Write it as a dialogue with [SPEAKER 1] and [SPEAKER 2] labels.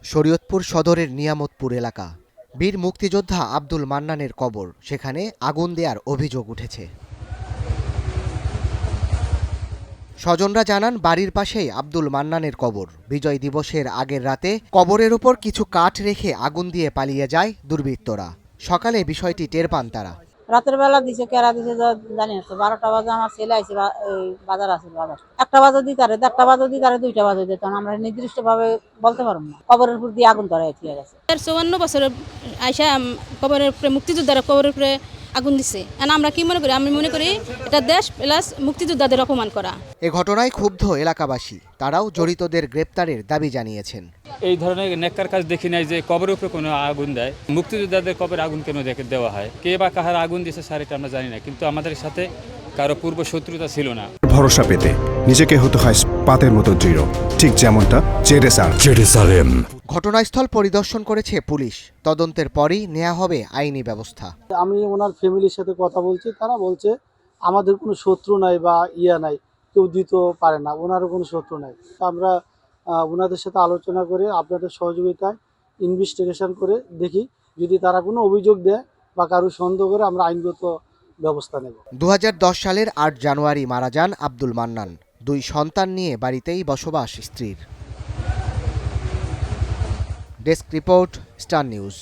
[SPEAKER 1] শরীয়তপুর সদরের নিয়ামতপুর এলাকা। বীর মুক্তিযোদ্ধা আব্দুল মান্নানের কবর, সেখানে আগুন দেওয়ার অভিযোগ উঠেছে। স্বজনরা জানান, বাড়ির পাশেই আব্দুল মান্নানের কবর। বিজয় দিবসের আগের রাতে কবরের উপর কিছু কাঠ রেখে আগুন দিয়ে পালিয়ে যায় দুর্বৃত্তরা। সকালে বিষয়টি টের পান তারা।
[SPEAKER 2] রাতের বেলা দিছে, কেরা দিছে জানি না। তো 12টা বাজে আমার ছেলে আইছে, বাজার আছে, বাজার 1টা বাজে দিতারে, 1টা বাজে দিতারে, 2টা বাজে দিত। আমরা নির্দিষ্ট ভাবে বলতে পারবো না। কবরের উপর দিয়ে আগুন ধরে ঠিক আছে।
[SPEAKER 3] 54 বছর আইসা কবরের উপরে মুক্তিযোদ্ধারা কবরের উপরে আগুন দিছে। আমরা কি মনে করি? আমি মনে করি এটা দেশ প্লাস মুক্তিযোদ্ধাদের অপমান করা।
[SPEAKER 1] এ ঘটনায় ক্ষুব্ধ এলাকাবাসী, তারাও জড়িতদের গ্রেপ্তারের দাবি জানিয়েছেন।
[SPEAKER 4] এই ধরনের নেককার কাজ দেখি নাই যে কবরের উপরে কোনো আগুন দেয়। মুক্তিযোদ্ধাদের কবরে আগুন কেন দেওয়া হয়? কে বা কাহার আগুন দিয়েছে স্যার, এটা আমরা জানি না, কিন্তু আমাদের সাথে কারো পূর্ব শত্রুতা ছিল না।
[SPEAKER 5] ভরসা পেতে নিজেকে হতে হয় পাতের মতো দৃঢ়, ঠিক যেমনটা জেরুসালেম।
[SPEAKER 1] ঘটনাস্থল পরিদর্শন করেছে পুলিশ। তদন্তের পরই নেওয়া হবে আইনি ব্যবস্থা।
[SPEAKER 6] আমি ওনার ফ্যামিলির সাথে কথা বলছি, তারা বলছে আমাদের কোনো শত্রু নাই বা নাই, কেউ দিতে পারে না, ওনারও কোনো শত্রু নাই। আমরা ওনাদের সাথে আলোচনা করে আপনাদের সহযোগিতায় ইনভেস্টিগেশন করে দেখি, যদি তারা কোনো অভিযোগ দেয় বা কারো সন্দেহ করে আমরা আইনগত ব্যবস্থা নেব।
[SPEAKER 1] 2010 সালের 8 জানুয়ারি মারা যান আব্দুল মান্নান। 2 সন্তান নিয়ে বাড়িতেই বসবাস স্ত্রীর। Desk report, star news.